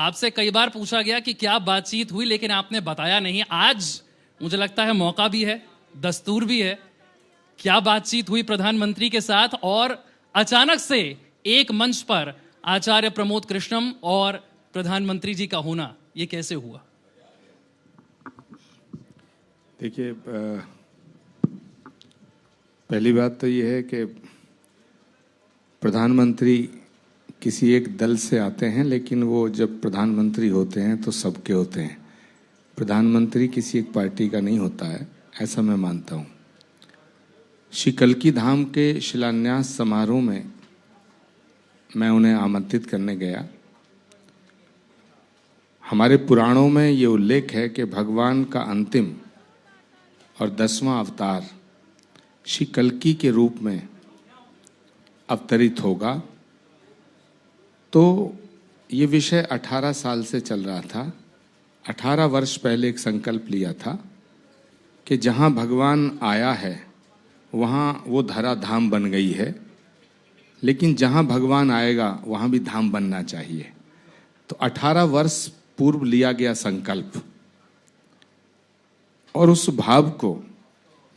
आपसे कई बार पूछा गया कि क्या बातचीत हुई, लेकिन आपने बताया नहीं। आज मुझे लगता है मौका भी है, दस्तूर भी है। क्या बातचीत हुई प्रधानमंत्री के साथ, और अचानक से एक मंच पर आचार्य प्रमोद कृष्णम और प्रधानमंत्री जी का होना, ये कैसे हुआ? देखिए, पहली बात तो ये है कि प्रधानमंत्री किसी एक दल से आते हैं, लेकिन वो जब प्रधानमंत्री होते हैं तो सबके होते हैं। प्रधानमंत्री किसी एक पार्टी का नहीं होता है, ऐसा मैं मानता हूँ। श्री कल्की धाम के शिलान्यास समारोह में मैं उन्हें आमंत्रित करने गया। हमारे पुराणों में ये उल्लेख है कि भगवान का अंतिम और 10वां अवतार श्री कल्की के रूप में अवतरित होगा। तो ये विषय 18 साल से चल रहा था। 18 वर्ष पहले एक संकल्प लिया था कि जहाँ भगवान आया है वहाँ वो धरा धाम बन गई है, लेकिन जहाँ भगवान आएगा वहाँ भी धाम बनना चाहिए। तो 18 वर्ष पूर्व लिया गया संकल्प, और उस भाव को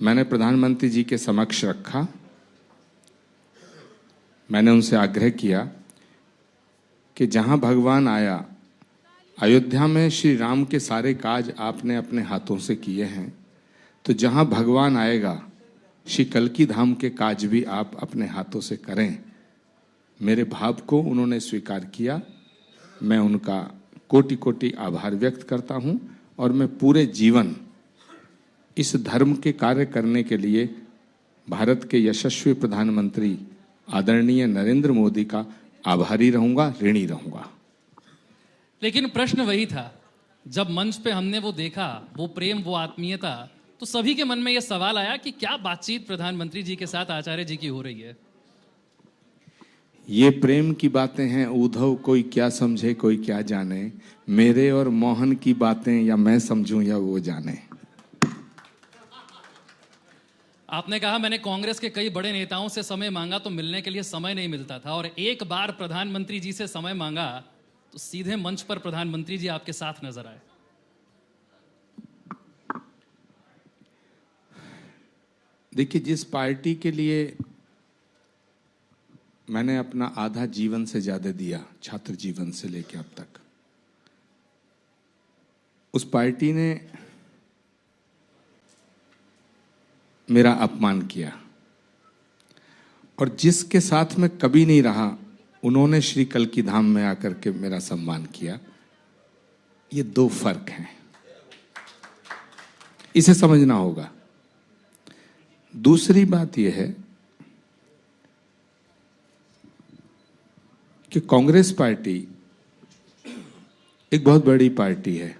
मैंने प्रधानमंत्री जी के समक्ष रखा। मैंने उनसे आग्रह किया कि जहाँ भगवान आया, अयोध्या में श्री राम के सारे काज आपने अपने हाथों से किए हैं, तो जहाँ भगवान आएगा श्री कल्की धाम के काज भी आप अपने हाथों से करें। मेरे भाव को उन्होंने स्वीकार किया। मैं उनका कोटि कोटि आभार व्यक्त करता हूँ, और मैं पूरे जीवन इस धर्म के कार्य करने के लिए भारत के यशस्वी प्रधानमंत्री आदरणीय नरेंद्र मोदी का आभारी रहूंगा, ऋणी रहूंगा। लेकिन प्रश्न वही था, जब मंच पे हमने वो देखा, वो प्रेम, वो आत्मीयता, तो सभी के मन में ये सवाल आया कि क्या बातचीत प्रधानमंत्री जी के साथ आचार्य जी की हो रही है? ये प्रेम की बातें हैं उद्धव, कोई क्या समझे कोई क्या जाने। मेरे और मोहन की बातें या मैं समझूं या वो जाने। आपने कहा मैंने कांग्रेस के कई बड़े नेताओं से समय मांगा तो मिलने के लिए समय नहीं मिलता था, और एक बार प्रधानमंत्री जी से समय मांगा तो सीधे मंच पर प्रधानमंत्री जी आपके साथ नजर आए। देखिए, जिस पार्टी के लिए मैंने अपना आधा जीवन से ज्यादा दिया, छात्र जीवन से लेकर अब तक, उस पार्टी ने मेरा अपमान किया, और जिसके साथ मैं कभी नहीं रहा उन्होंने श्री कल्की धाम में आकर के मेरा सम्मान किया। ये दो फर्क हैं, इसे समझना होगा। दूसरी बात यह है कि कांग्रेस पार्टी एक बहुत बड़ी पार्टी है,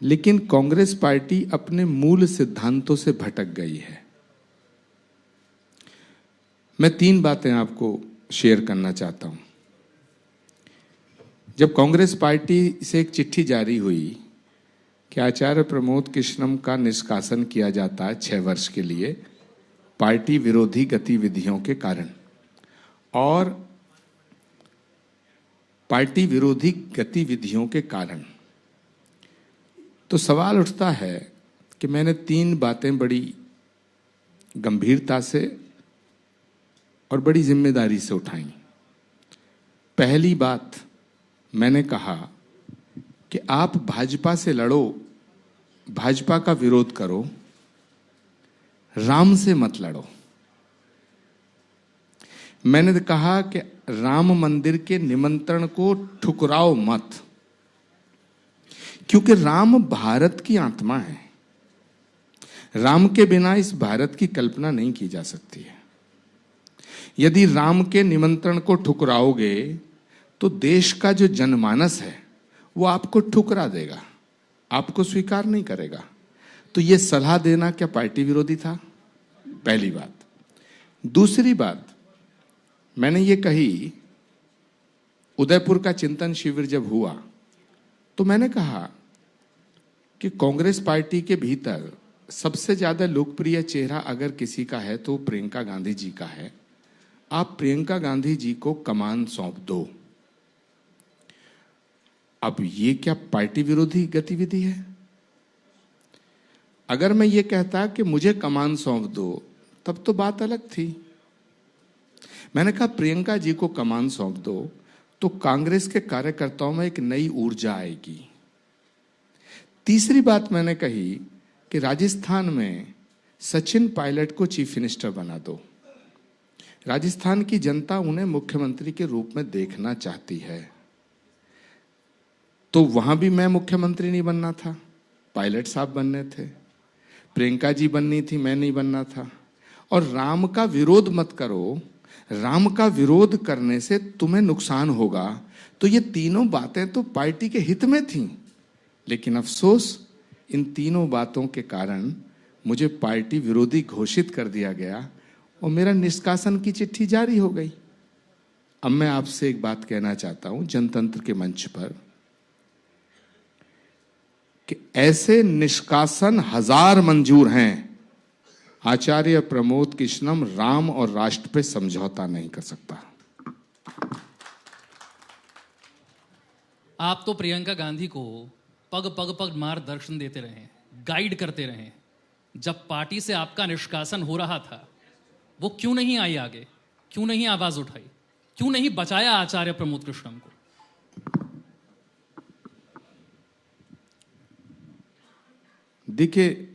लेकिन कांग्रेस पार्टी अपने मूल सिद्धांतों से भटक गई है। मैं 3 बातें आपको शेयर करना चाहता हूं। जब कांग्रेस पार्टी से एक चिट्ठी जारी हुई कि आचार्य प्रमोद कृष्णम का निष्कासन किया जाता है 6 वर्ष के लिए पार्टी विरोधी गतिविधियों के कारण, और पार्टी विरोधी गतिविधियों के कारण, तो सवाल उठता है कि मैंने 3 बातें बड़ी गंभीरता से और बड़ी जिम्मेदारी से उठाई। पहली बात, मैंने कहा कि आप भाजपा से लड़ो, भाजपा का विरोध करो, राम से मत लड़ो। मैंने कहा कि राम मंदिर के निमंत्रण को ठुकराओ मत, क्योंकि राम भारत की आत्मा है। राम के बिना इस भारत की कल्पना नहीं की जा सकती है। यदि राम के निमंत्रण को ठुकराओगे तो देश का जो जनमानस है वो आपको ठुकरा देगा, आपको स्वीकार नहीं करेगा। तो ये सलाह देना क्या पार्टी विरोधी था? पहली बात। दूसरी बात, मैंने ये कही, उदयपुर का चिंतन शिविर जब हुआ तो मैंने कहा कि कांग्रेस पार्टी के भीतर सबसे ज्यादा लोकप्रिय चेहरा अगर किसी का है तो प्रियंका गांधी जी का है, आप प्रियंका गांधी जी को कमान सौंप दो। अब ये क्या पार्टी विरोधी गतिविधि है? अगर मैं ये कहता कि मुझे कमान सौंप दो, तब तो बात अलग थी। मैंने कहा प्रियंका जी को कमान सौंप दो तो कांग्रेस के कार्यकर्ताओं में एक नई ऊर्जा आएगी। तीसरी बात मैंने कही कि राजस्थान में सचिन पायलट को चीफ मिनिस्टर बना दो। राजस्थान की जनता उन्हें मुख्यमंत्री के रूप में देखना चाहती है। तो वहां भी मैं मुख्यमंत्री नहीं बनना था, पायलट साहब बनने थे, प्रियंका जी बननी थी, मैं नहीं बनना था। और राम का विरोध मत करो, राम का विरोध करने से तुम्हें नुकसान होगा। तो ये तीनों बातें तो पार्टी के हित में थीं, लेकिन अफसोस इन तीनों बातों के कारण मुझे पार्टी विरोधी घोषित कर दिया गया और मेरा निष्कासन की चिट्ठी जारी हो गई। अब मैं आपसे एक बात कहना चाहता हूं जनतंत्र के मंच पर कि ऐसे निष्कासन 1000 मंजूर हैं। आचार्य प्रमोद कृष्णम राम और राष्ट्र पे समझौता नहीं कर सकता। आप तो प्रियंका गांधी को पग पग पग मार्गदर्शन देते रहे, गाइड करते रहे। जब पार्टी से आपका निष्कासन हो रहा था, वो क्यों नहीं आई आगे? क्यों नहीं आवाज उठाई? क्यों नहीं बचाया आचार्य प्रमोद कृष्णम को? देखिए,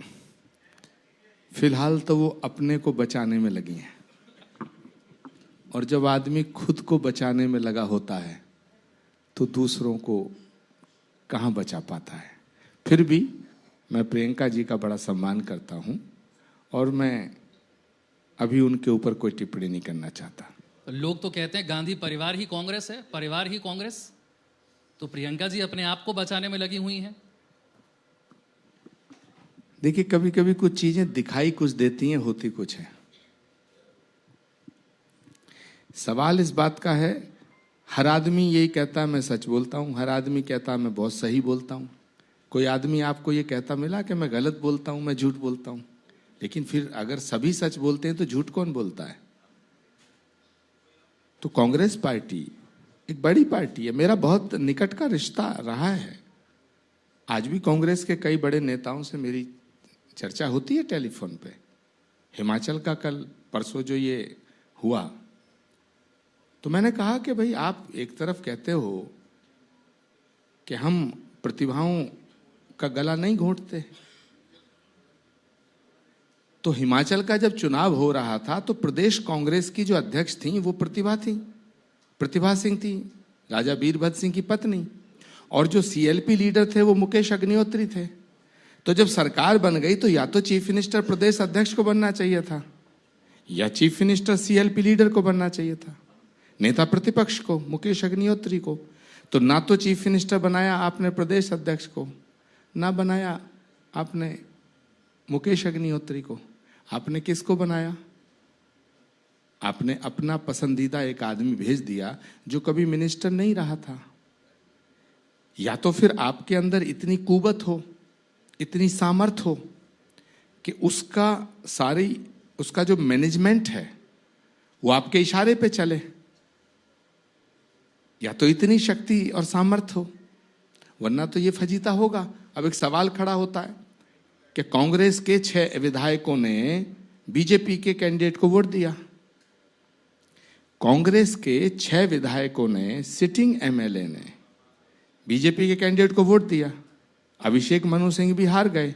फिलहाल तो वो अपने को बचाने में लगी हैं, और जब आदमी खुद को बचाने में लगा होता है तो दूसरों को कहाँ बचा पाता है। फिर भी मैं प्रियंका जी का बड़ा सम्मान करता हूं और मैं अभी उनके ऊपर कोई टिप्पणी नहीं करना चाहता। लोग तो कहते हैं गांधी परिवार ही कांग्रेस है, परिवार ही कांग्रेस। तो प्रियंका जी अपने आप को बचाने में लगी हुई हैं। देखिए, कभी कभी कुछ चीजें दिखाई कुछ देती हैं, होती कुछ है। सवाल इस बात का है, हर आदमी यही कहता है मैं सच बोलता हूं, हर आदमी कहता है मैं बहुत सही बोलता हूं। कोई आदमी आपको ये कहता मिला कि मैं गलत बोलता हूं, मैं झूठ बोलता हूं? लेकिन फिर अगर सभी सच बोलते हैं तो झूठ कौन बोलता है? तो कांग्रेस पार्टी एक बड़ी पार्टी है, मेरा बहुत निकट का रिश्ता रहा है। आज भी कांग्रेस के कई बड़े नेताओं से मेरी चर्चा होती है टेलीफोन पे। हिमाचल का कल परसों जो ये हुआ, तो मैंने कहा कि भाई आप एक तरफ कहते हो कि हम प्रतिभाओं का गला नहीं घोंटते, तो हिमाचल का जब चुनाव हो रहा था तो प्रदेश कांग्रेस की जो अध्यक्ष थी वो प्रतिभा सिंह थी, राजा वीरभद्र सिंह की पत्नी, और जो सीएलपी लीडर थे वो मुकेश अग्निहोत्री थे। तो जब सरकार बन गई तो या तो चीफ मिनिस्टर प्रदेश अध्यक्ष को बनना चाहिए था या चीफ मिनिस्टर सीएलपी लीडर को बनना चाहिए था, नेता प्रतिपक्ष को, मुकेश अग्निहोत्री को। तो ना तो चीफ मिनिस्टर बनाया आपने प्रदेश अध्यक्ष को, ना बनाया आपने मुकेश अग्निहोत्री को। आपने किसको बनाया? आपने अपना पसंदीदा एक आदमी भेज दिया जो कभी मिनिस्टर नहीं रहा था। या तो फिर आपके अंदर इतनी कुवत हो, इतनी सामर्थ हो कि उसका जो मैनेजमेंट है वो आपके इशारे पे चले, या तो इतनी शक्ति और सामर्थ हो, वरना तो ये फजीता होगा। अब एक सवाल खड़ा होता है कि कांग्रेस के 6 विधायकों ने बीजेपी के कैंडिडेट को वोट दिया। कांग्रेस के 6 विधायकों ने, सिटिंग एमएलए ने बीजेपी के कैंडिडेट को वोट दिया। अभिषेक मनु सिंह भी हार गए।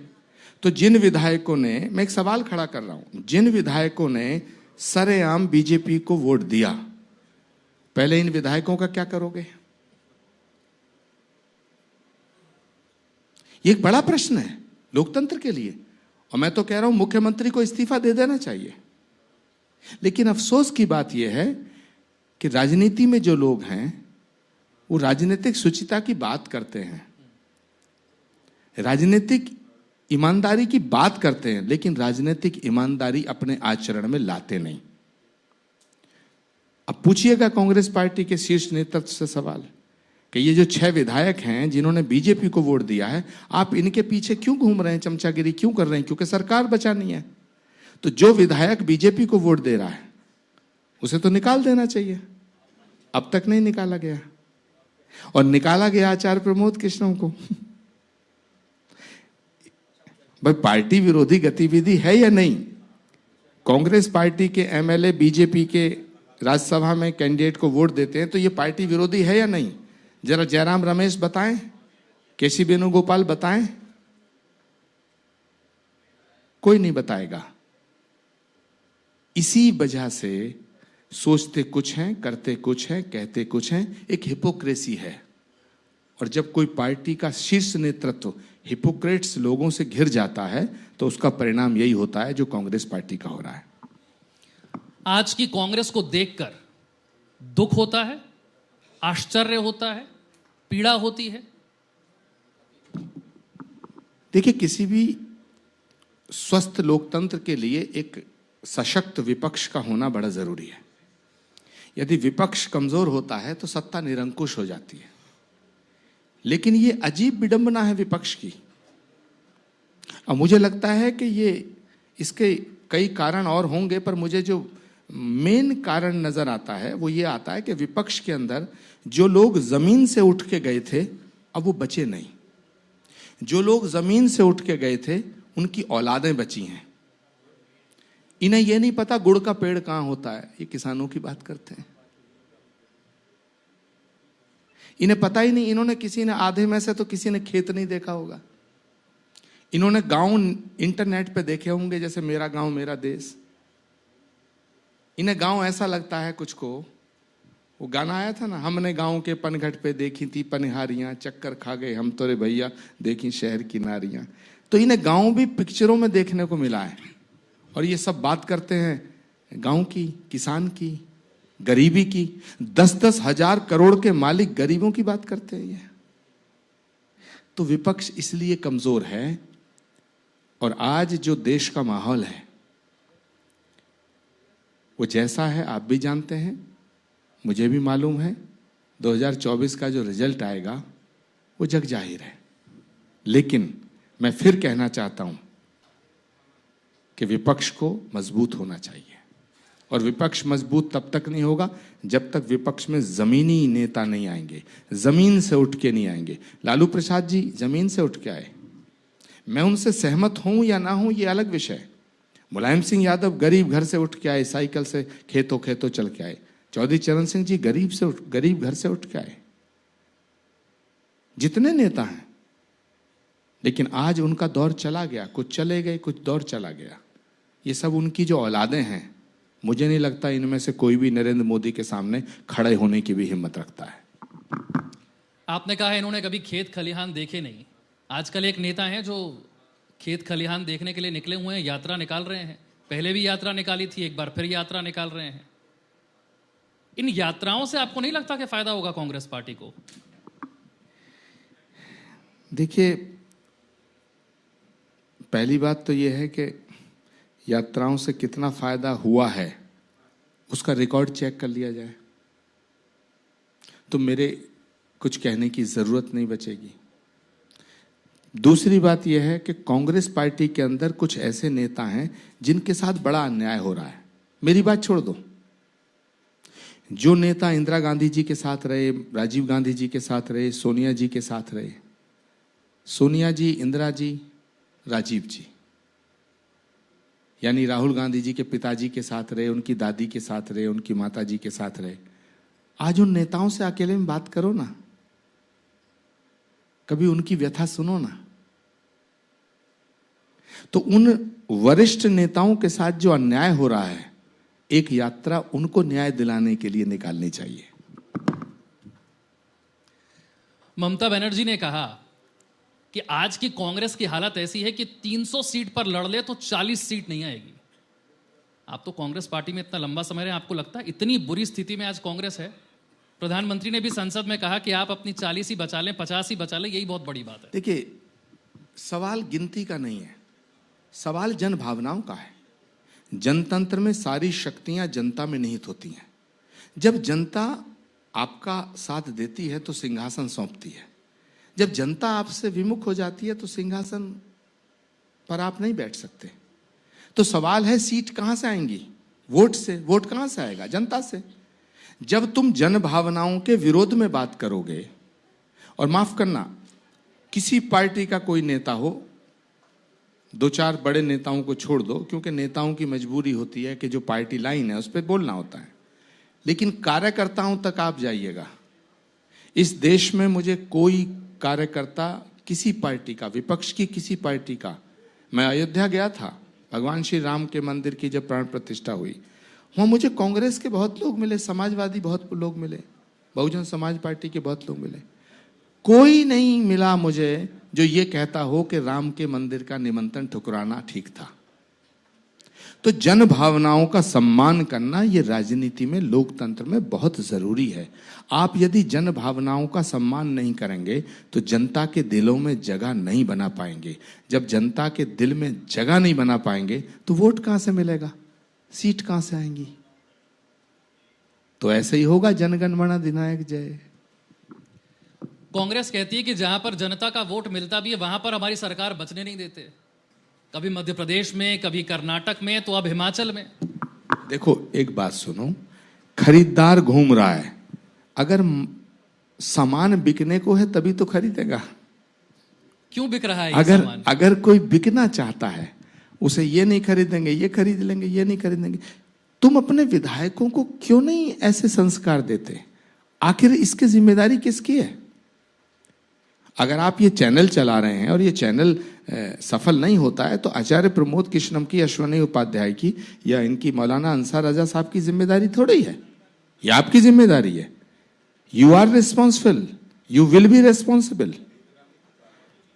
तो जिन विधायकों ने, मैं एक सवाल खड़ा कर रहा हूं, जिन विधायकों ने सरेआम बीजेपी को वोट दिया, पहले इन विधायकों का क्या करोगे? ये एक बड़ा प्रश्न है लोकतंत्र के लिए, और मैं तो कह रहा हूं मुख्यमंत्री को इस्तीफा दे देना चाहिए। लेकिन अफसोस की बात यह है कि राजनीति में जो लोग हैं वो राजनीतिक शुचिता की बात करते हैं, राजनीतिक ईमानदारी की बात करते हैं, लेकिन राजनीतिक ईमानदारी अपने आचरण में लाते नहीं। अब पूछिएगा कांग्रेस पार्टी के शीर्ष नेतृत्व से सवाल कि ये जो 6 विधायक हैं जिन्होंने बीजेपी को वोट दिया है, आप इनके पीछे क्यों घूम रहे हैं, चमचागिरी क्यों कर रहे हैं? क्योंकि सरकार बचानी है। तो जो विधायक बीजेपी को वोट दे रहा है, उसे तो निकाल देना चाहिए, अब तक नहीं निकाला गया। और निकाला गया आचार्य प्रमोद कृष्णम को। भाई पार्टी विरोधी गतिविधि है या नहीं? कांग्रेस पार्टी के एमएलए बीजेपी के राज्यसभा में कैंडिडेट को वोट देते हैं, तो ये पार्टी विरोधी है या नहीं? जरा जयराम रमेश बताएं, केसी वेणुगोपाल बताएं, कोई नहीं बताएगा। इसी वजह से सोचते कुछ हैं, करते कुछ हैं, कहते कुछ हैं, एक हिपोक्रेसी है। और जब कोई पार्टी का शीर्ष नेतृत्व हिपोक्रेट्स लोगों से घिर जाता है तो उसका परिणाम यही होता है जो कांग्रेस पार्टी का हो रहा है। आज की कांग्रेस को देखकर दुख होता है, आश्चर्य होता है, पीड़ा होती है। देखिए, किसी भी स्वस्थ लोकतंत्र के लिए एक सशक्त विपक्ष का होना बड़ा जरूरी है। यदि विपक्ष कमजोर होता है तो सत्ता निरंकुश हो जाती है। लेकिन ये अजीब विडंबना है विपक्ष की। और मुझे लगता है कि ये इसके कई कारण और होंगे, पर मुझे जो मेन कारण नजर आता है वो ये आता है कि विपक्ष के अंदर जो लोग जमीन से उठ के गए थे अब वो बचे नहीं। जो लोग जमीन से उठ के गए थे उनकी औलादें बची हैं। इन्हें यह नहीं पता गुड़ का पेड़ कहां होता है, ये किसानों की बात करते हैं। इन्हें पता ही नहीं, इन्होंने किसी ने आधे में से तो किसी ने खेत नहीं देखा होगा। इन्होंने गांव इंटरनेट पे देखे होंगे, जैसे मेरा गांव मेरा देश। इन्हें गांव ऐसा लगता है कुछ को, वो गाना आया था ना, हमने गांव के पनघट पे देखी थी पनिहारियां, चक्कर खा गए हम तो रे भैया देखी शहर की नारियां। तो इन्हें गांव भी पिक्चरों में देखने को मिला है। और ये सब बात करते हैं गांव की, किसान की, गरीबी की। 10-10 हजार करोड़ के मालिक गरीबों की बात करते हैं ये। तो विपक्ष इसलिए कमजोर है। और आज जो देश का माहौल है वो जैसा है आप भी जानते हैं, मुझे भी मालूम है। 2024 का जो रिजल्ट आएगा वो जग जाहिर है। लेकिन मैं फिर कहना चाहता हूं कि विपक्ष को मजबूत होना चाहिए। और विपक्ष मजबूत तब तक नहीं होगा जब तक विपक्ष में जमीनी नेता नहीं आएंगे, जमीन से उठ के नहीं आएंगे। लालू प्रसाद जी जमीन से उठ के आए, मैं उनसे सहमत हूं या ना हूं ये अलग विषय है। मुलायम सिंह यादव गरीब घर से उठ के आए, साइकिल से खेतों खेतों चल के आए। चौधरी चरण सिंह जी गरीब घर से उठ के आए। जितने नेता हैं, लेकिन आज उनका दौर चला गया। कुछ चले गए, कुछ दौर चला गया। ये सब उनकी जो औलादें हैं, मुझे नहीं लगता इनमें से कोई भी नरेंद्र मोदी के सामने खड़े होने की भी हिम्मत रखता है। आपने कहा है इन्होंने कभी खेत खलिहान देखे नहीं। आजकल एक नेता है जो खेत खलिहान देखने के लिए निकले हुए हैं, यात्रा निकाल रहे हैं। पहले भी यात्रा निकाली थी, एक बार फिर यात्रा निकाल रहे हैं। इन यात्राओं से आपको नहीं लगता कि फायदा होगा कांग्रेस पार्टी को? देखिए, पहली बात तो यह है कि यात्राओं से कितना फायदा हुआ है उसका रिकॉर्ड चेक कर लिया जाए तो मेरे कुछ कहने की जरूरत नहीं बचेगी। दूसरी बात यह है कि कांग्रेस पार्टी के अंदर कुछ ऐसे नेता हैं जिनके साथ बड़ा अन्याय हो रहा है। मेरी बात छोड़ दो, जो नेता इंदिरा गांधी जी के साथ रहे, राजीव गांधी जी के साथ रहे, सोनिया जी के साथ रहे, सोनिया जी, इंदिरा जी, राजीव जी, यानी राहुल गांधी जी के पिताजी के साथ रहे, उनकी दादी के साथ रहे, उनकी माता जी के साथ रहे। आज उन नेताओं से अकेले में बात करो ना, कभी उनकी व्यथा सुनो ना। तो उन वरिष्ठ नेताओं के साथ जो अन्याय हो रहा है, एक यात्रा उनको न्याय दिलाने के लिए निकालनी चाहिए। ममता बनर्जी ने कहा कि आज की कांग्रेस की हालत ऐसी है कि 300 सीट पर लड़ ले तो 40 सीट नहीं आएगी। आप तो कांग्रेस पार्टी में इतना लंबा समय रहे, आपको लगता है इतनी बुरी स्थिति में आज कांग्रेस है? प्रधानमंत्री ने भी संसद में कहा कि आप अपनी 40 ही बचा लें, 50 ही बचा लें, यही बहुत बड़ी बात है। देखिए, सवाल गिनती का नहीं है, सवाल जन भावनाओं का है। जनतंत्र में सारी शक्तियां जनता में निहित होती हैं। जब जनता आपका साथ देती है तो सिंहासन सौंपती है। जब जनता आपसे विमुख हो जाती है तो सिंहासन पर आप नहीं बैठ सकते। तो सवाल है सीट कहां से आएंगी, वोट से। वोट कहां से आएगा? जनता से। जब तुम जन भावनाओं के विरोध में बात करोगे, और माफ करना, किसी पार्टी का कोई नेता हो, दो चार बड़े नेताओं को छोड़ दो, क्योंकि नेताओं की मजबूरी होती है कि जो पार्टी लाइन है उस पर बोलना होता है, लेकिन कार्यकर्ताओं तक आप जाइएगा। इस देश में मुझे कोई कार्यकर्ता किसी पार्टी का, विपक्ष की किसी पार्टी का, मैं अयोध्या गया था भगवान श्री राम के मंदिर की जब प्राण प्रतिष्ठा हुई, वहाँ मुझे कांग्रेस के बहुत लोग मिले, समाजवादी बहुत लोग मिले, बहुजन समाज पार्टी के बहुत लोग मिले। कोई नहीं मिला मुझे जो ये कहता हो कि राम के मंदिर का निमंत्रण ठुकराना ठीक था। तो जन भावनाओं का सम्मान करना ये राजनीति में, लोकतंत्र में बहुत जरूरी है। आप यदि जन भावनाओं का सम्मान नहीं करेंगे तो जनता के दिलों में जगह नहीं बना पाएंगे। जब जनता के दिल में जगह नहीं बना पाएंगे तो वोट कहां से मिलेगा, सीट कहां से आएंगी? तो ऐसे ही होगा, जनगण मन अधिनायक जय। कांग्रेस कहती है कि जहां पर जनता का वोट मिलता भी है वहां पर हमारी सरकार बचने नहीं देते, कभी मध्य प्रदेश में, कभी कर्नाटक में, तो अब हिमाचल में। देखो एक बात सुनो, खरीदार घूम रहा है, अगर सामान बिकने को है तभी तो खरीदेगा। क्यों बिक रहा है ये सामान? अगर कोई बिकना चाहता है, उसे ये नहीं खरीदेंगे, ये खरीद लेंगे, ये नहीं खरीदेंगे। तुम अपने विधायकों को क्यों नहीं ऐसे संस्कार देते? आखिर इसकी जिम्मेदारी किसकी है? अगर आप ये चैनल चला रहे हैं और ये चैनल सफल नहीं होता है तो आचार्य प्रमोद कृष्णम की, अश्वनी उपाध्याय की, या इनकी मौलाना अंसार रजा साहब की जिम्मेदारी थोड़ी है, ये आपकी जिम्मेदारी है। You are responsible, you will be responsible.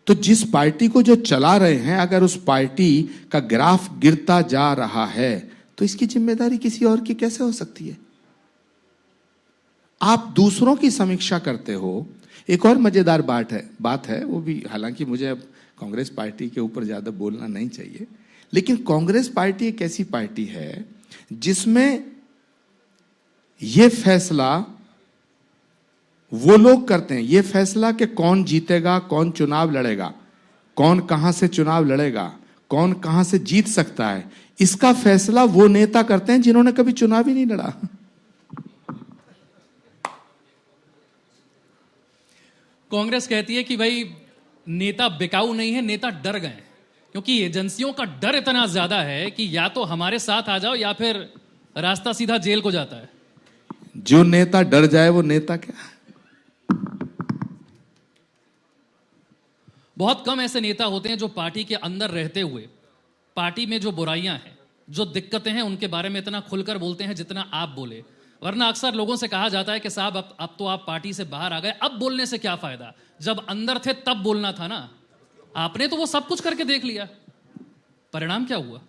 तो जिस पार्टी को जो चला रहे हैं, अगर उस पार्टी का ग्राफ गिरता जा रहा है तो इसकी जिम्मेदारी किसी और की कैसे हो सकती है? आप दूसरों की समीक्षा करते हो। एक और मजेदार बात है, वो भी, हालांकि मुझे अब कांग्रेस पार्टी के ऊपर ज्यादा बोलना नहीं चाहिए, लेकिन कांग्रेस पार्टी एक ऐसी पार्टी है जिसमें यह फैसला वो लोग करते हैं, यह फैसला कि कौन जीतेगा, कौन चुनाव लड़ेगा, कौन कहां से चुनाव लड़ेगा, कौन कहां से जीत सकता है, इसका फैसला वो नेता करते हैं जिन्होंने कभी चुनाव ही नहीं लड़ा। कांग्रेस कहती है कि भाई नेता बिकाऊ नहीं है, नेता डर गए, क्योंकि एजेंसियों का डर इतना ज्यादा है कि या तो हमारे साथ आ जाओ या फिर रास्ता सीधा जेल को जाता है। जो नेता डर जाए वो नेता क्या? बहुत कम ऐसे नेता होते हैं जो पार्टी के अंदर रहते हुए पार्टी में जो बुराइयां हैं, जो दिक्कतें हैं, उनके बारे में इतना खुलकर बोलते हैं जितना आप बोले। वरना अक्सर लोगों से कहा जाता है कि साहब अब तो आप पार्टी से बाहर आ गए, अब बोलने से क्या फायदा, जब अंदर थे तब बोलना था ना। आपने तो वो सब कुछ करके देख लिया, परिणाम क्या हुआ?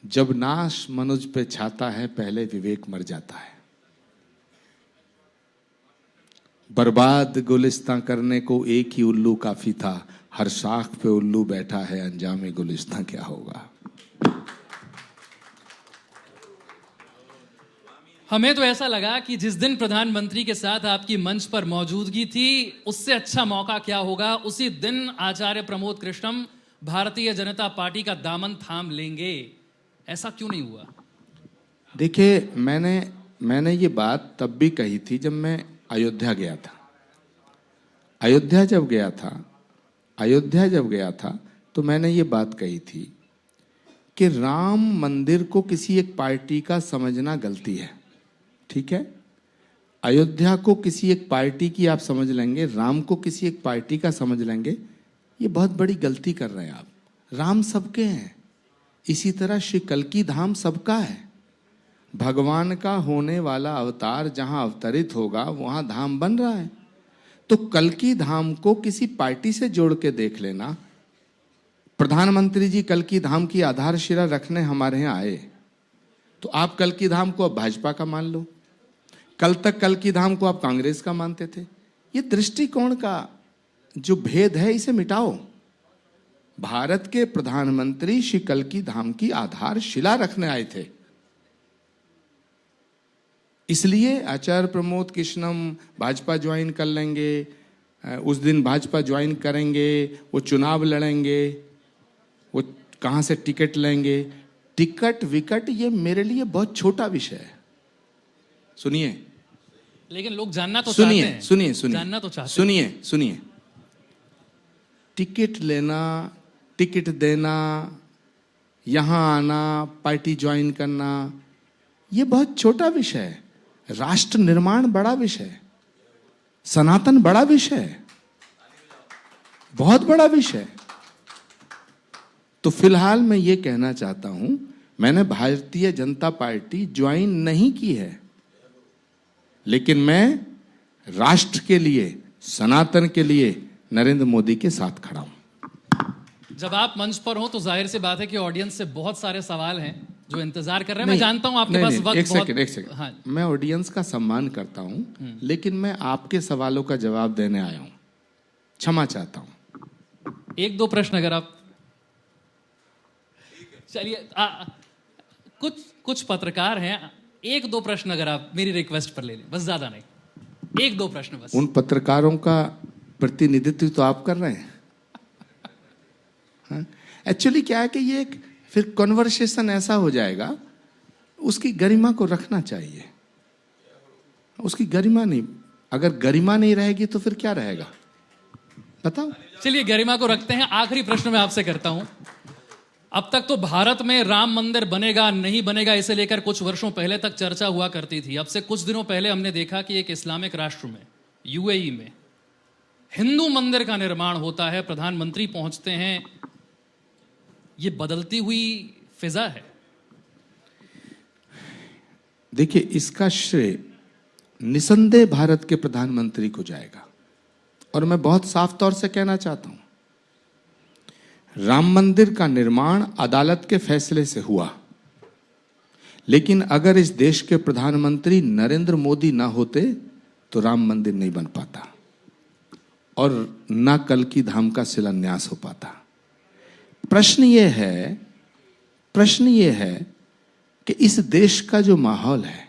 जब नाश मनुज पे छाता है पहले विवेक मर जाता है। बर्बाद गुलिस्तां करने को एक ही उल्लू काफी था, हर शाख पे उल्लू बैठा है, अंजामे गुलिस्तां क्या होगा। हमें तो ऐसा लगा कि जिस दिन प्रधानमंत्री के साथ आपकी मंच पर मौजूदगी थी, उससे अच्छा मौका क्या होगा, उसी दिन आचार्य प्रमोद कृष्णम भारतीय जनता पार्टी का दामन थाम लेंगे। ऐसा क्यों नहीं हुआ? देखिए, मैंने ये बात तब भी कही थी जब मैं अयोध्या गया था। अयोध्या जब गया था तो मैंने ये बात कही थी कि राम मंदिर को किसी एक पार्टी का समझना गलती है। ठीक है, अयोध्या को किसी एक पार्टी की आप समझ लेंगे, राम को किसी एक पार्टी का समझ लेंगे, ये बहुत बड़ी गलती कर रहे हैं आप। राम सबके हैं, इसी तरह श्री कल्की धाम सबका है। भगवान का होने वाला अवतार जहां अवतरित होगा वहां धाम बन रहा है। तो कल्की धाम को किसी पार्टी से जोड़ के देख लेना। प्रधानमंत्री जी कल्की धाम की आधारशिला रखने हमारे यहाँ आए, तो आप कल्की धाम को अब भाजपा का मान लो, कल तक कल्की धाम को आप कांग्रेस का मानते थे। ये दृष्टिकोण का जो भेद है इसे मिटाओ। भारत के प्रधानमंत्री श्री कल्की धाम की आधारशिला रखने आए थे, इसलिए आचार्य प्रमोद कृष्णम भाजपा ज्वाइन कर लेंगे, उस दिन भाजपा ज्वाइन करेंगे, वो चुनाव लड़ेंगे, वो कहां से टिकट लेंगे, टिकट विकट ये मेरे लिए बहुत छोटा विषय है। सुनिए, लेकिन लोग जानना तो चाहते हैं। सुनिए सुनिए जानना तो चाहते हैं। सुनिए, टिकट लेना, टिकट देना, यहां आना, पार्टी ज्वाइन करना, ये बहुत छोटा विषय है। राष्ट्र निर्माण बड़ा विषय है, सनातन बड़ा विषय है, बहुत बड़ा विषय है। तो फिलहाल मैं ये कहना चाहता हूं, मैंने भारतीय जनता पार्टी ज्वाइन नहीं की है, लेकिन मैं राष्ट्र के लिए, सनातन के लिए नरेंद्र मोदी के साथ खड़ा हूं। जब आप मंच पर हो तो जाहिर सी बात है कि ऑडियंस से बहुत सारे सवाल हैं जो इंतजार कर रहे हैं। मैं जानता हूं आपके पास वक्त एक सेकंड। हाँ। मैं ऑडियंस का सम्मान करता हूं, लेकिन मैं आपके सवालों का जवाब देने आया हूं। क्षमा चाहता हूं। एक दो प्रश्न अगर आप, चलिए कुछ पत्रकार हैं, एक दो प्रश्न अगर आप मेरी रिक्वेस्ट पर ले लें, बस ज्यादा नहीं, एक दो प्रश्न बस। उन पत्रकारों का प्रतिनिधित्व तो आप कर रहे हैं। एक्चुअली क्या है कि ये एक फिर कन्वर्सेशन ऐसा हो जाएगा, उसकी गरिमा को रखना चाहिए। उसकी गरिमा नहीं, अगर गरिमा नहीं रहेगी तो फिर क्या रहेगा बताओ। चलिए गरिमा को रखते हैं। आखिरी प्रश्न मैं आपसे करता हूं। अब तक तो भारत में राम मंदिर बनेगा नहीं बनेगा इसे लेकर कुछ वर्षों पहले तक चर्चा हुआ करती थी। अब से कुछ दिनों पहले हमने देखा कि एक इस्लामिक राष्ट्र में, यूएई में, हिंदू मंदिर का निर्माण होता है, प्रधानमंत्री पहुंचते हैं। ये बदलती हुई फिजा है। देखिए, इसका श्रेय निसंदेह भारत के प्रधानमंत्री को जाएगा। और मैं बहुत साफ तौर से कहना चाहता हूं, राम मंदिर का निर्माण अदालत के फैसले से हुआ, लेकिन अगर इस देश के प्रधानमंत्री नरेंद्र मोदी ना होते तो राम मंदिर नहीं बन पाता और ना कल्कि धाम का शिलान्यास हो पाता। प्रश्न ये है कि इस देश का जो माहौल है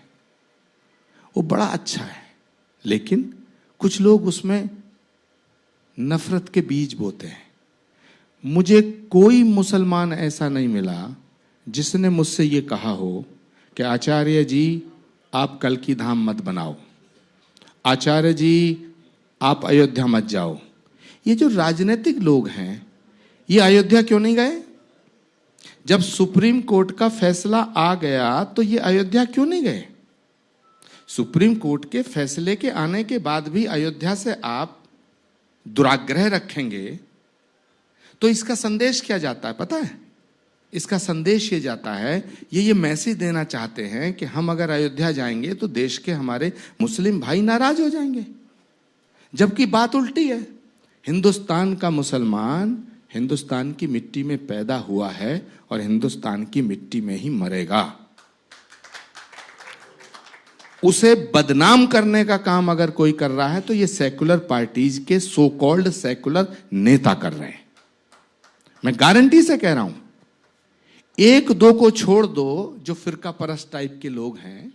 वो बड़ा अच्छा है, लेकिन कुछ लोग उसमें नफरत के बीज बोते हैं। मुझे कोई मुसलमान ऐसा नहीं मिला जिसने मुझसे ये कहा हो कि आचार्य जी आप कल्कि धाम मत बनाओ, आचार्य जी आप अयोध्या मत जाओ। ये जो राजनीतिक लोग हैं, ये अयोध्या क्यों नहीं गए? जब सुप्रीम कोर्ट का फैसला आ गया तो ये अयोध्या क्यों नहीं गए? सुप्रीम कोर्ट के फैसले के आने के बाद भी अयोध्या से आप दुराग्रह रखेंगे तो इसका संदेश क्या जाता है पता है? इसका संदेश ये जाता है, ये मैसेज देना चाहते हैं कि हम अगर अयोध्या जाएंगे तो देश के हमारे मुस्लिम भाई नाराज हो जाएंगे। जबकि बात उल्टी है। हिंदुस्तान का मुसलमान हिंदुस्तान की मिट्टी में पैदा हुआ है और हिंदुस्तान की मिट्टी में ही मरेगा। उसे बदनाम करने का काम अगर कोई कर रहा है तो ये सेकुलर पार्टीज के सो कॉल्ड सेकुलर नेता कर रहे हैं। मैं गारंटी से कह रहा हूं, एक दो को छोड़ दो जो फिरका परस्त टाइप के लोग हैं।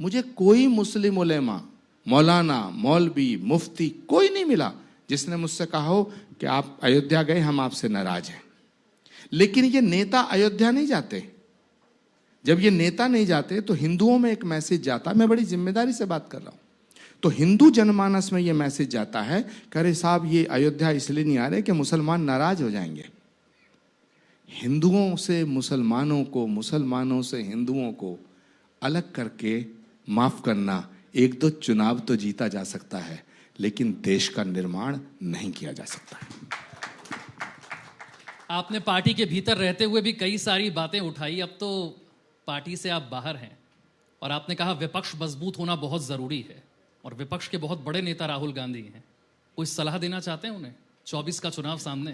मुझे कोई मुस्लिम उलेमा, मौलाना, मौलवी, मुफ्ती कोई नहीं मिला जिसने मुझसे कहा हो कि आप अयोध्या गए, हम आपसे नाराज हैं। लेकिन ये नेता अयोध्या नहीं जाते। जब ये नेता नहीं जाते तो हिंदुओं में एक मैसेज जाता, मैं बड़ी जिम्मेदारी से बात कर रहा हूं, तो हिंदू जनमानस में ये मैसेज जाता है कि अरे साहब ये अयोध्या इसलिए नहीं आ रहे कि मुसलमान नाराज हो जाएंगे। हिंदुओं से मुसलमानों को, मुसलमानों से हिंदुओं को अलग करके माफ करना, एक दो चुनाव तो जीता जा सकता है, लेकिन देश का निर्माण नहीं किया जा सकता है। आपने पार्टी के भीतर रहते हुए भी कई सारी बातें उठाई, अब तो पार्टी से आप बाहर हैं और आपने कहा विपक्ष मजबूत होना बहुत जरूरी है और विपक्ष के बहुत बड़े नेता राहुल गांधी हैं। कोई सलाह देना चाहते हैं उन्हें? 24 का चुनाव सामने।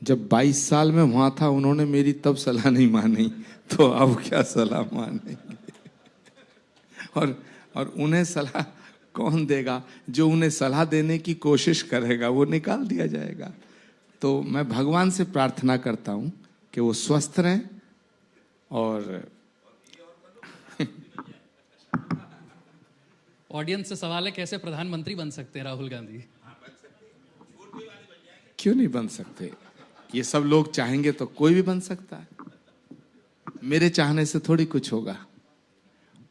जब 22 साल में वहां था उन्होंने मेरी तब सलाह नहीं मानी, तो अब क्या सलाह मानेंगे? और उन्हें सलाह कौन देगा? जो उन्हें सलाह देने की कोशिश करेगा वो निकाल दिया जाएगा। तो मैं भगवान से प्रार्थना करता हूं कि वो स्वस्थ रहें। और ऑडियंस से सवाल है, कैसे प्रधानमंत्री बन सकते हैं राहुल गांधी? क्यों नहीं बन सकते? ये सब लोग चाहेंगे तो कोई भी बन सकता है। मेरे चाहने से थोड़ी कुछ होगा।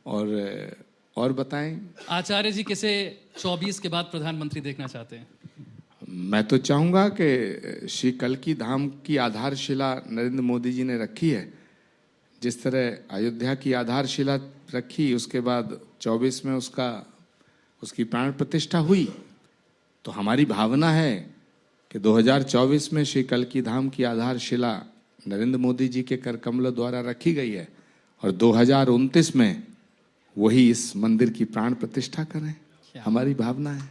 और बताएं। आचार्य जी किसे 24 के बाद प्रधानमंत्री देखना चाहते हैं? मैं तो चाहूंगा कि श्री कल्की धाम की आधारशिला नरेंद्र मोदी जी ने रखी है। जिस तरह अयोध्या की आधारशिला रखी, उसके बाद 24 में उसकी प्राण प्रतिष्ठा हुई, तो हमारी भावना है कि 2024 में श्री कल्की धाम की आधारशिला नरेंद्र मोदी जी के कर कमलों द्वारा रखी गई है और 2029 में वही इस मंदिर की प्राण प्रतिष्ठा करें, हमारी भावना है।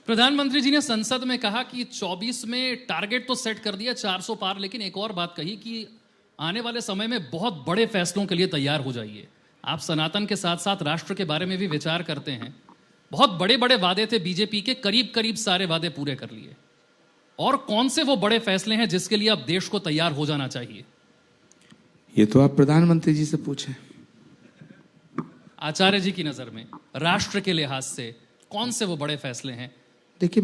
प्रधानमंत्री जी ने संसद में कहा कि 24 में टारगेट तो सेट कर दिया 400 पार, लेकिन एक और बात कही कि आने वाले समय में बहुत बड़े फैसलों के लिए तैयार हो जाइए। आप सनातन के साथ साथ राष्ट्र के बारे में भी विचार करते हैं। बहुत बड़े बड़े वादे थे बीजेपी के, करीब करीब सारे वादे पूरे कर लिए। और कौन से वो बड़े फैसले हैं जिसके लिए अब देश को तैयार हो जाना चाहिए? ये तो आप प्रधानमंत्री जी से पूछें। आचार्य जी की नजर में राष्ट्र के लिहाज से कौन से वो बड़े फैसले हैं? देखिए,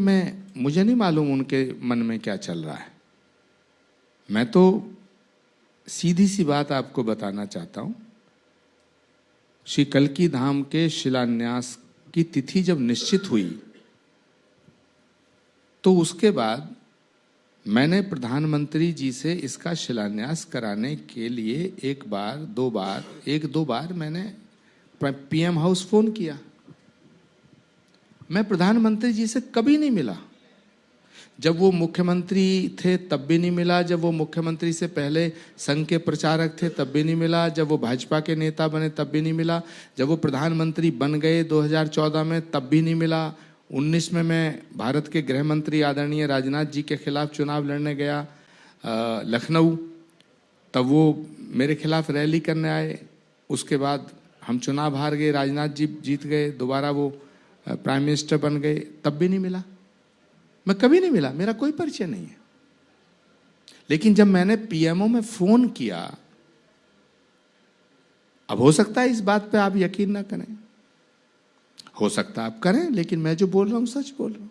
मुझे नहीं मालूम उनके मन में क्या चल रहा है। मैं तो सीधी सी बात आपको बताना चाहता हूं। श्री कल्की धाम के शिलान्यास की तिथि जब निश्चित हुई, तो उसके बाद मैंने प्रधानमंत्री जी से इसका शिलान्यास कराने के लिए एक दो बार मैंने पीएम हाउस फोन किया। मैं प्रधानमंत्री जी से कभी नहीं मिला। जब वो मुख्यमंत्री थे तब भी नहीं मिला, जब वो मुख्यमंत्री से पहले संघ के प्रचारक थे तब भी नहीं मिला, जब वो भाजपा के नेता बने तब भी नहीं मिला, जब वो प्रधानमंत्री बन गए 2014 में तब भी नहीं मिला। 19 में मैं भारत के गृह मंत्री आदरणीय राजनाथ जी के खिलाफ चुनाव लड़ने गया लखनऊ, तब वो मेरे खिलाफ रैली करने आए। उसके बाद हम चुनाव हार गए, राजनाथ जी जीत गए, दोबारा वो प्राइम मिनिस्टर बन गए, तब भी नहीं मिला। मैं कभी नहीं मिला, मेरा कोई परिचय नहीं है। लेकिन जब मैंने पीएमओ में फोन किया, अब हो सकता है इस बात पे आप यकीन ना करें, हो सकता है आप करें, लेकिन मैं जो बोल रहा हूं सच बोल रहा हूं।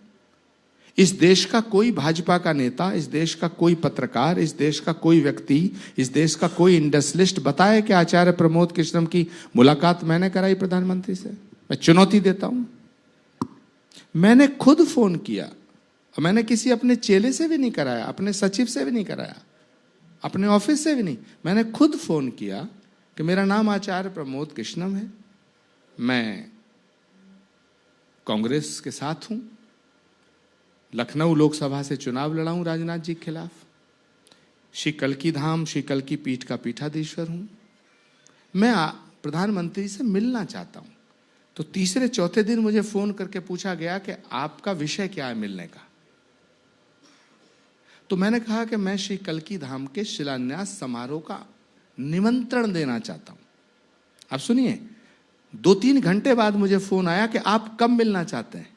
इस देश का कोई भाजपा का नेता, इस देश का कोई पत्रकार, इस देश का कोई व्यक्ति, इस देश का कोई इंडस्ट्रियलिस्ट बताए कि आचार्य प्रमोद कृष्णम की मुलाकात मैंने कराई प्रधानमंत्री से। मैं चुनौती देता हूं। मैंने खुद फोन किया, और मैंने किसी अपने चेले से भी नहीं कराया, अपने सचिव से भी नहीं कराया, अपने ऑफिस से भी नहीं। मैंने खुद फोन किया कि मेरा नाम आचार्य प्रमोद कृष्णम है, मैं कांग्रेस के साथ हूं, लखनऊ लोकसभा से चुनाव लड़ा हूं राजनाथ जी के खिलाफ, श्री कल्की धाम श्री कल्की पीठ का पीठाधीश्वर हूं, मैं प्रधानमंत्री से मिलना चाहता हूं। तो तीसरे चौथे दिन मुझे फोन करके पूछा गया कि आपका विषय क्या है मिलने का। तो मैंने कहा कि मैं श्री कल्की धाम के शिलान्यास समारोह का निमंत्रण देना चाहता हूं। आप सुनिए, 2-3 घंटे बाद मुझे फोन आया कि आप कब मिलना चाहते हैं।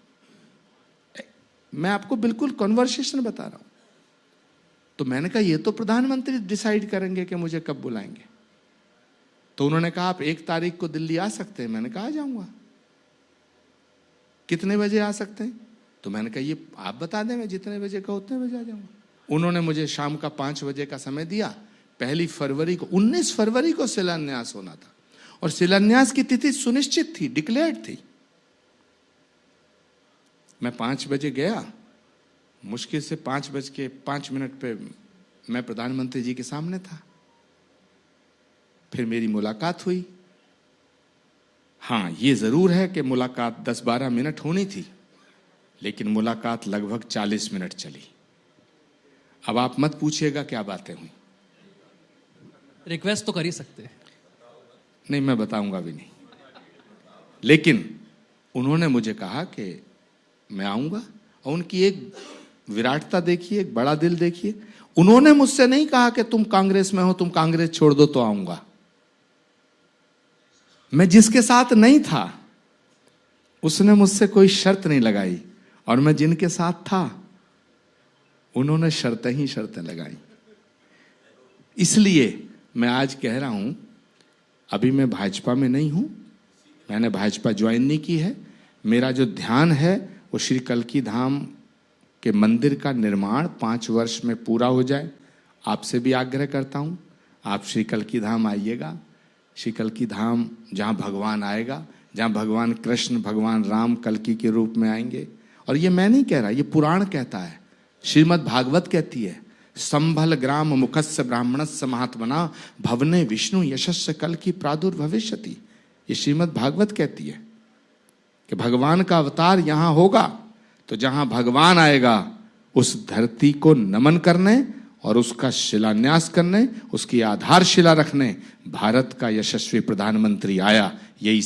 मैं आपको बिल्कुल कन्वर्सेशन बता रहा हूं। तो मैंने कहा ये तो प्रधानमंत्री डिसाइड करेंगे कि मुझे कब बुलाएंगे। तो उन्होंने कहा आप 1 तारीख को दिल्ली आ सकते हैं। मैंने कहा आ जाऊंगा। कितने बजे आ सकते हैं? तो मैंने कहा ये आप बता दें, मैं जितने बजे कहो उतने बजे आ जाऊंगा। उन्होंने मुझे शाम का 5 बजे का समय दिया। 19 फरवरी को शिलान्यास होना था और शिलान्यास की तिथि सुनिश्चित थी, डिक्लेयर्ड थी। मैं 5 बजे गया, मुश्किल से 5:05 पे मैं प्रधानमंत्री जी के सामने था। फिर मेरी मुलाकात हुई। हाँ, ये जरूर है कि मुलाकात 10-12 मिनट होनी थी, लेकिन मुलाकात लगभग 40 मिनट चली। अब आप मत पूछिएगा क्या बातें हुई। रिक्वेस्ट तो कर ही सकते हैं। नहीं, मैं बताऊंगा भी नहीं। लेकिन उन्होंने मुझे कहा कि मैं आऊंगा, और उनकी एक विराटता देखिए, एक बड़ा दिल देखिए। उन्होंने मुझसे नहीं कहा कि तुम कांग्रेस में हो, तुम कांग्रेस छोड़ दो तो आऊंगा। मैं जिसके साथ नहीं था उसने मुझसे कोई शर्त नहीं लगाई, और मैं जिनके साथ था उन्होंने शर्तें लगाई। इसलिए मैं आज कह रहा हूं, अभी मैं भाजपा में नहीं हूं, मैंने भाजपा ज्वाइन नहीं की है। मेरा जो ध्यान है वो श्री कल्की धाम के मंदिर का निर्माण 5 वर्ष में पूरा हो जाए। आपसे भी आग्रह करता हूं, आप श्री कल्की धाम आइएगा। श्री कल्की धाम जहाँ भगवान आएगा, जहाँ भगवान कृष्ण, भगवान राम कल्की के रूप में आएंगे। और ये मैं नहीं कह रहा, ये पुराण कहता है, श्रीमद् भागवत कहती है, संभल ग्राम मुखस्य ब्राह्मणस्य महात्मना भवने विष्णु यशस्य कल्की प्रादुर्भविष्यति। ये श्रीमद् भागवत कहती है कि भगवान का अवतार यहां होगा, तो जहां भगवान आएगा उस धरती को नमन करने और उसका शिलान्यास करने, उसकी आधारशिला रखने भारत का यशस्वी प्रधानमंत्री आया। यही